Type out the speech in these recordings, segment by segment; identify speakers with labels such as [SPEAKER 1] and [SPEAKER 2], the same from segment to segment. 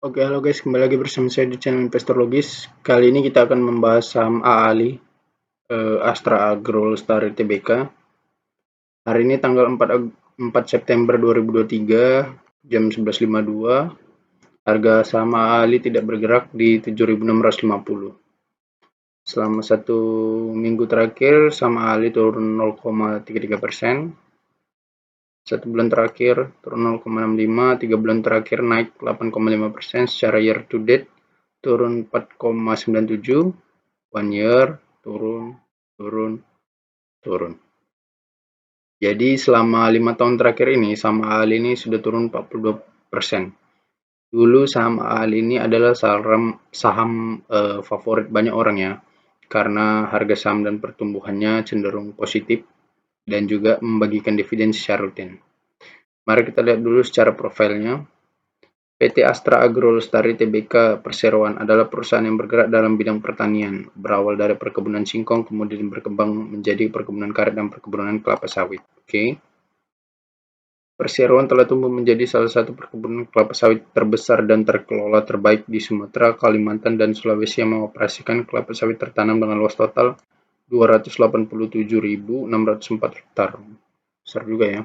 [SPEAKER 1] Oke, halo guys, kembali lagi bersama saya di channel Investor Logis. Kali ini kita akan membahas saham AALI, Astra Agro Lestari Tbk. Hari ini tanggal 4 September 2023, jam 11.52. Harga saham AALI tidak bergerak di 7.650. Selama satu minggu terakhir, saham AALI turun 0,33%. Satu bulan terakhir turun 0,65, 3 bulan terakhir naik 8,5%, secara year to date turun 4,97, one year turun. Jadi selama 5 tahun terakhir ini saham AALI ini sudah turun 42%. Dulu saham AALI ini adalah saham favorit banyak orang ya, karena harga saham dan pertumbuhannya cenderung positif dan juga membagikan dividen secara rutin. Mari kita lihat dulu secara profilnya. PT Astra Agro Lestari Tbk Perseroan adalah perusahaan yang bergerak dalam bidang pertanian, berawal dari perkebunan singkong, kemudian berkembang menjadi perkebunan karet dan perkebunan kelapa sawit. Oke. Perseroan telah tumbuh menjadi salah satu perkebunan kelapa sawit terbesar dan terkelola terbaik di Sumatera, Kalimantan, dan Sulawesi yang mengoperasikan kelapa sawit tertanam dengan luas total 287.604 hektar. Besar juga ya.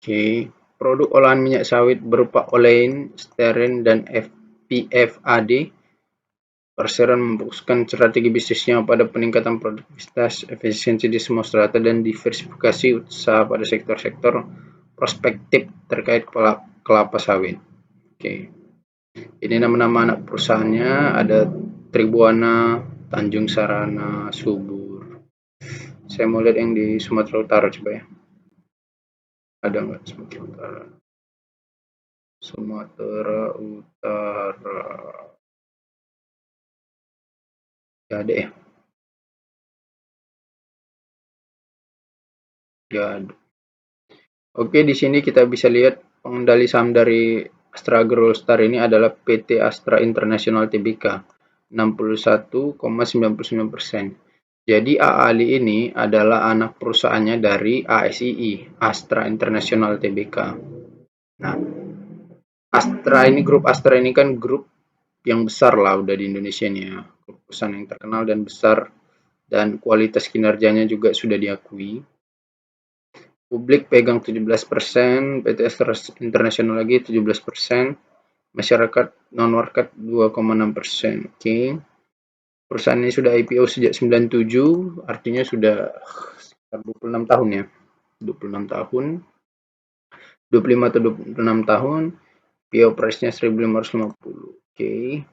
[SPEAKER 1] Oke. Produk olahan minyak sawit berupa olein, steren, dan PFAD. Perseroan memfokuskan strategi bisnisnya pada peningkatan produktivitas, efisiensi di semua strata, dan diversifikasi usaha pada sektor-sektor prospektif terkait kelapa sawit. Oke. Ini nama-nama anak perusahaannya, ada Tribuana, Tanjung Sarana, Subur. Saya mau lihat yang di Sumatera Utara coba ya. Ada nggak Sumatera Utara? Sumatera Utara. Ya ada ya. Ya ada. Oke, di sini kita bisa lihat pengendali saham dari Astra Agro Lestari ini adalah PT Astra International Tbk, 61,99%. Jadi AALI ini adalah anak perusahaannya dari ASII, Astra International Tbk. Nah, grup Astra ini kan grup yang besar lah udah di Indonesia nih ya. Perusahaan yang terkenal dan besar, dan kualitas kinerjanya juga sudah diakui. Publik pegang 17%, PT Astra International lagi 17%, masyarakat non-market 2,6%. Oke. Perusahaan ini sudah IPO sejak 97, artinya sudah sekitar 26 tahun ya. 26 tahun. 25 atau 26 tahun. IPO price-nya 1.550. Oke.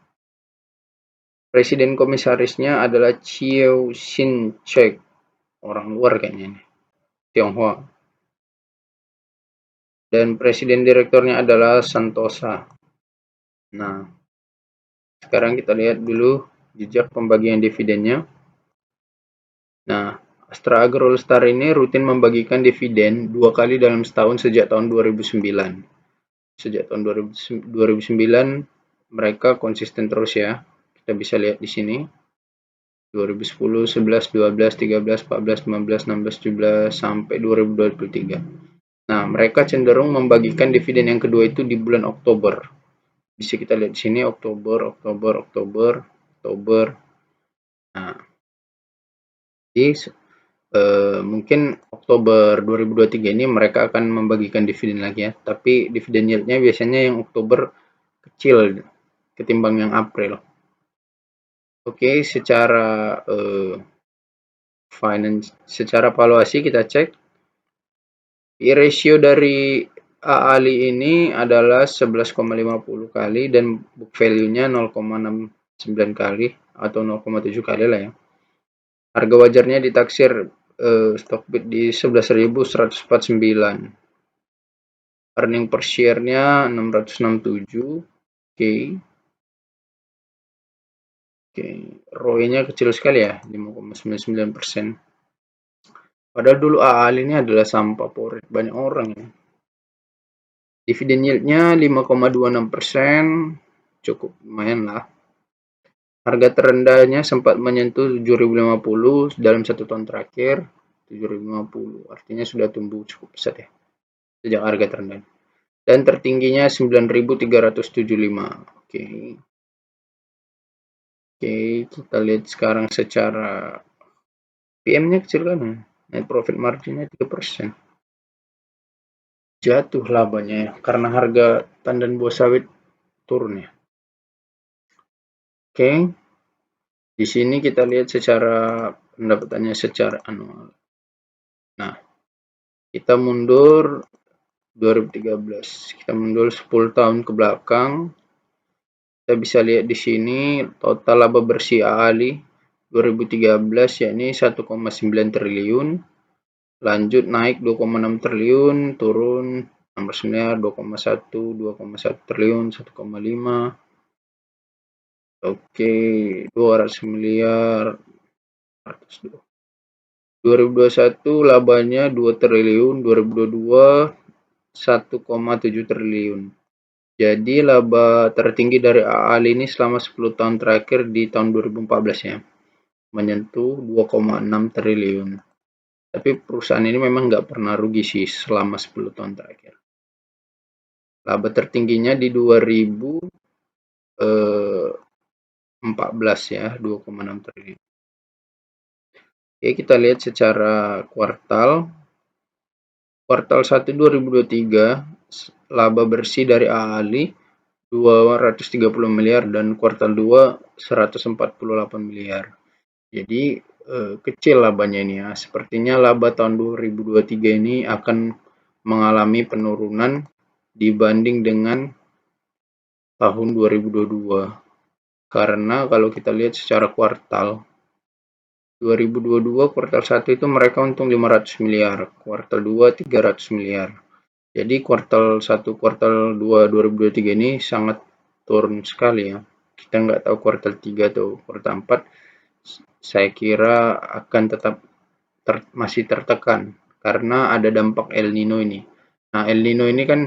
[SPEAKER 1] Presiden komisarisnya adalah Chiu Shin-chek. Orang luar kayaknya nih. Tionghoa. Dan presiden direkturnya adalah Santosa. Nah, sekarang kita lihat dulu jejak pembagian dividennya. Nah, Astra Agro Lestari ini rutin membagikan dividen 2 kali dalam setahun sejak tahun 2009. Sejak tahun 2009 mereka konsisten terus ya. Kita bisa lihat di sini. 2010, 11, 12, 13, 14, 15, 16, 17 sampai 2023. Nah, mereka cenderung membagikan dividen yang kedua itu di bulan Oktober. Bisa kita lihat di sini Oktober. Nah, jadi mungkin Oktober 2023 ini mereka akan membagikan dividen lagi ya. Tapi dividen yieldnya biasanya yang Oktober kecil ketimbang yang April. Oke, secara secara valuasi kita cek. Ratio dari AALI ini adalah 11,50 kali dan book value-nya 0,69 kali atau 0,7 kali lah ya. Harga wajarnya ditaksir Stockbit di 11.149. Earning per share-nya 667. Oke. ROE-nya kecil sekali ya, 5,99%. Padahal dulu AALI ini adalah saham favorit banyak orang ya. Dividen yield-nya 5,26%, cukup lumayan lah. Harga terendahnya sempat menyentuh 7.050 dalam 1 tahun terakhir. 7.050 artinya sudah tumbuh cukup besar ya sejak harga terendah. dan tertingginya 9.375. Oke. Oke, kita lihat sekarang secara PM-nya kecil kan, net profit margin-nya 3%. Jatuh labanya ya, karena harga tandan buah sawit turun ya. Oke, di sini kita lihat secara pendapatannya secara anual. Nah, kita mundur 2013, kita mundur 10 tahun ke belakang. Kita bisa lihat di sini total laba bersih AALI 2013 yakni 1,9 triliun. Lanjut naik 2,6 triliun, turun 16 miliar, 2,1, 2,1 triliun, 1,5. Oke, 200 miliar. 2021 labanya 2 triliun, 2022 1,7 triliun. Jadi laba tertinggi dari AALI ini selama 10 tahun terakhir di tahun 2014 ya, menyentuh 2,6 triliun. Tapi perusahaan ini memang nggak pernah rugi sih selama 10 tahun terakhir. Laba tertingginya di 2014 ya, 2,6 triliun. Oke, kita lihat secara kuartal. Kuartal 1 2023 laba bersih dari AALI 230 miliar dan kuartal 2 148 miliar. Jadi kecil labanya ini ya. Sepertinya laba tahun 2023 ini akan mengalami penurunan dibanding dengan tahun 2022. Karena kalau kita lihat secara kuartal 2022 kuartal 1 itu mereka untung 500 miliar, kuartal 2 300 miliar. Jadi kuartal 1 kuartal 2 2023 ini sangat turun sekali ya. Kita nggak tahu kuartal 3 atau kuartal 4, saya kira akan tetap masih tertekan karena ada dampak El Nino ini. Nah, El Nino ini kan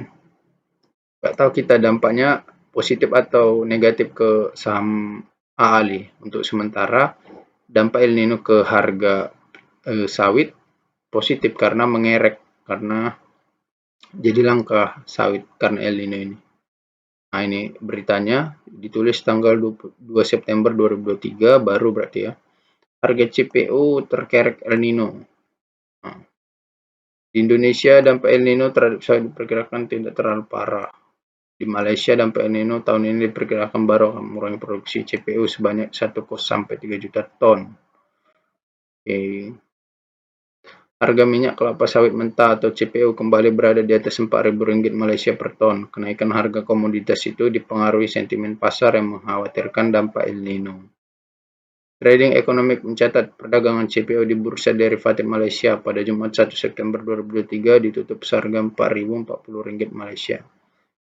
[SPEAKER 1] nggak tahu kita dampaknya positif atau negatif ke saham AALI. Untuk sementara dampak El Nino ke harga sawit positif karena mengerek, karena jadi langka sawit karena El Nino ini. Nah, ini beritanya ditulis tanggal 2 September 2023 baru berarti ya. Harga CPO terkerek El Nino. Nah, di Indonesia dampak El Nino terhadap sawit diperkirakan tidak terlalu parah. Di Malaysia dampak El Nino tahun ini diperkirakan baru akan mengurangi produksi CPO sebanyak 1,3 juta ton. Oke. Harga minyak kelapa sawit mentah atau CPO kembali berada di atas Rp4.000 Malaysia per ton. Kenaikan harga komoditas itu dipengaruhi sentimen pasar yang mengkhawatirkan dampak El Nino. Trading Economic mencatat perdagangan CPO di Bursa Derivatif Malaysia pada Jumat 1 September 2023 ditutup seharga Rp4.040 Malaysia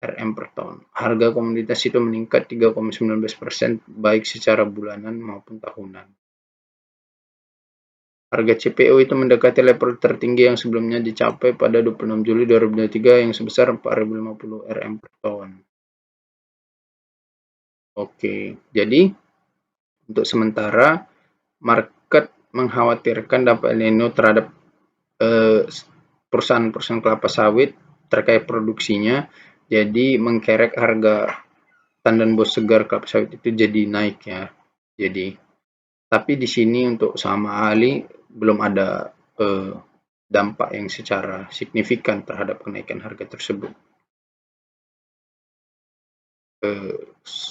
[SPEAKER 1] RM per ton. Harga komoditas itu meningkat 3,19% baik secara bulanan maupun tahunan. Harga CPO itu mendekati level tertinggi yang sebelumnya dicapai pada 26 Juli 2023 yang sebesar Rp4.050 RM per ton. Oke, jadi untuk sementara market mengkhawatirkan dampak El Nino terhadap perusahaan-perusahaan kelapa sawit terkait produksinya, jadi mengkerek harga tandan buah segar kelapa sawit itu jadi naik ya. Jadi, tapi di sini untuk saham AALI belum ada dampak yang secara signifikan terhadap kenaikan harga tersebut.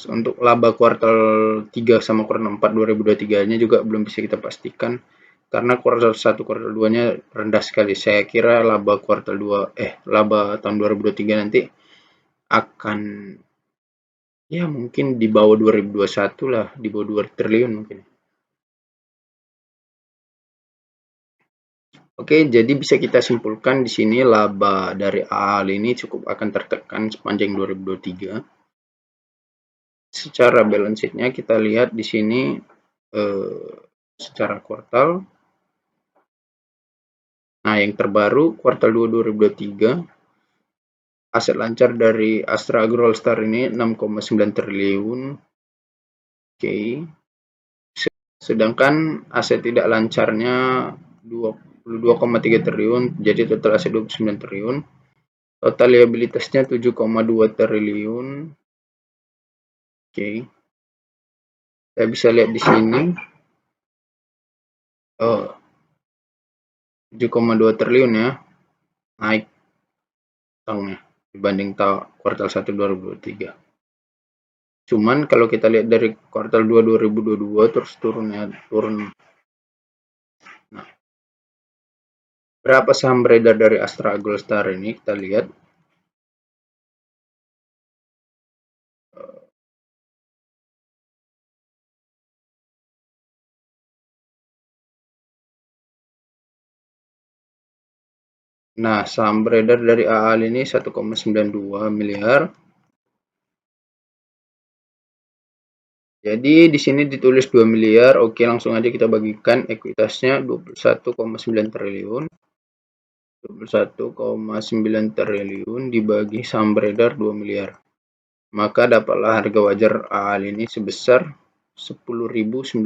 [SPEAKER 1] Untuk laba kuartal 3 sama kuartal 4 2023-nya juga belum bisa kita pastikan karena kuartal 1 kuartal 2-nya rendah sekali. Saya kira laba kuartal 2 laba tahun 2023 nanti akan ya mungkin di bawah 2021 lah, di bawah 2 triliun mungkin. Oke, jadi bisa kita simpulkan di sini laba dari AALI ini cukup akan tertekan sepanjang 2023. Secara balance sheet-nya kita lihat di sini secara kuartal. Nah, yang terbaru kuartal 2 2023 aset lancar dari Astra Agro All-Star ini 6,9 triliun. Oke. Sedangkan aset tidak lancarnya 22,3 triliun, jadi total aset 29 triliun. Total liabilitasnya 7,2 triliun. Oke. Saya bisa lihat di sini. 7,2 triliun ya. Naik tahunnya dibanding kuartal 1 2023. Cuman kalau kita lihat dari kuartal 2 2022 terus turun. Nah, berapa saham beredar dari Astra Agrostar ini kita lihat. Nah, saham beredar dari AAL ini 1,92 miliar. Jadi di sini ditulis 2 miliar. Oke, langsung aja kita bagikan ekuitasnya 21,9 triliun. 21,9 triliun dibagi saham beredar 2 miliar. Maka dapatlah harga wajar AAL ini sebesar 10.950.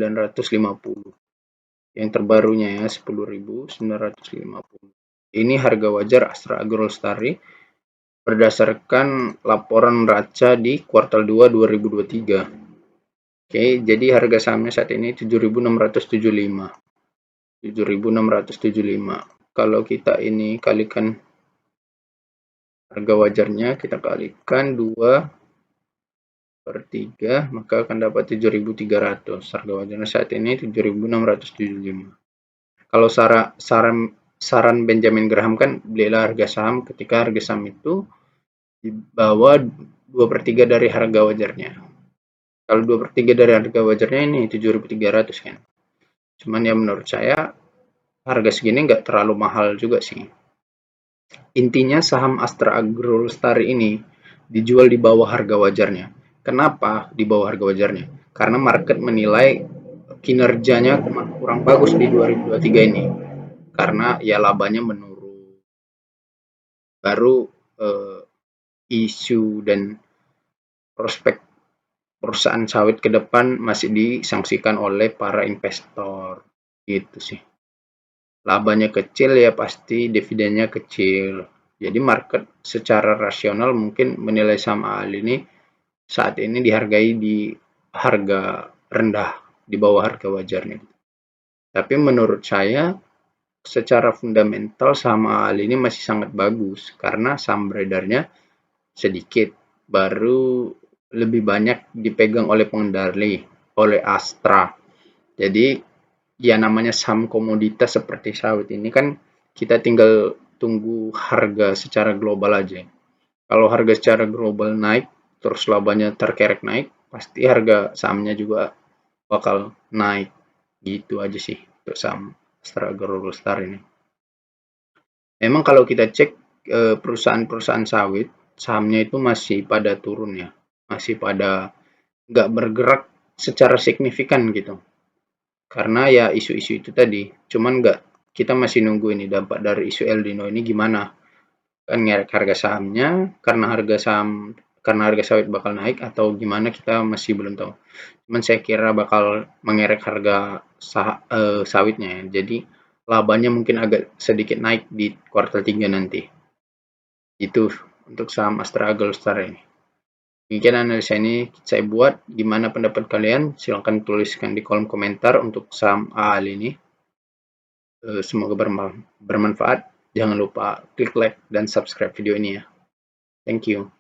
[SPEAKER 1] Yang terbarunya ya 10.950. Ini harga wajar Astra Agrolestari berdasarkan laporan neraca di kuartal 2 2023. Oke, jadi harga sahamnya saat ini 7.675. 7.675. Kalau kita ini kalikan harga wajarnya, kita kalikan 2 per 3, maka akan dapat 7.300. Harga wajarnya saat ini 7.675. Kalau saran Benjamin Graham kan belilah harga saham ketika harga saham itu di bawah 2 per 3 dari harga wajarnya. Kalau 2 per 3 dari harga wajarnya ini 7.300 kan. Cuman ya menurut saya harga segini nggak terlalu mahal juga sih. Intinya saham Astra Agrolestari ini dijual di bawah harga wajarnya. Kenapa di bawah harga wajarnya? Karena market menilai kinerjanya kurang bagus di 2023 ini. Karena ya labanya menurun. Baru isu dan prospek perusahaan sawit ke depan masih disangsikan oleh para investor. Gitu sih. Labanya kecil ya pasti dividennya kecil. Jadi market secara rasional mungkin menilai saham AAL ini saat ini dihargai di harga rendah, di bawah harga wajarnya. Tapi menurut saya secara fundamental saham AAL ini masih sangat bagus karena saham beredarnya sedikit, baru lebih banyak dipegang oleh pengendali, oleh Astra. Jadi ya namanya saham komoditas seperti sawit ini kan kita tinggal tunggu harga secara global aja. Kalau harga secara global naik, terus labanya terkerek naik, pasti harga sahamnya juga bakal naik. Gitu aja sih untuk saham Astra Agrolestar ini. Memang kalau kita cek perusahaan-perusahaan sawit, sahamnya itu masih pada turun ya. Masih pada nggak bergerak secara signifikan gitu. Karena ya isu-isu itu tadi, cuman kita masih nunggu ini dampak dari isu El Nino ini gimana. Kan ngerek harga sahamnya, karena harga sawit bakal naik atau gimana kita masih belum tahu. Cuman saya kira bakal mengerek harga sawitnya ya. Jadi labanya mungkin agak sedikit naik di kuartal 3 nanti. Itu untuk saham Astra Agrolestar ini. Demikian analisa ini saya buat. Gimana pendapat kalian? Silahkan tuliskan di kolom komentar untuk saham AAL ini. Semoga bermanfaat. Jangan lupa klik like dan subscribe video ini ya. Thank you.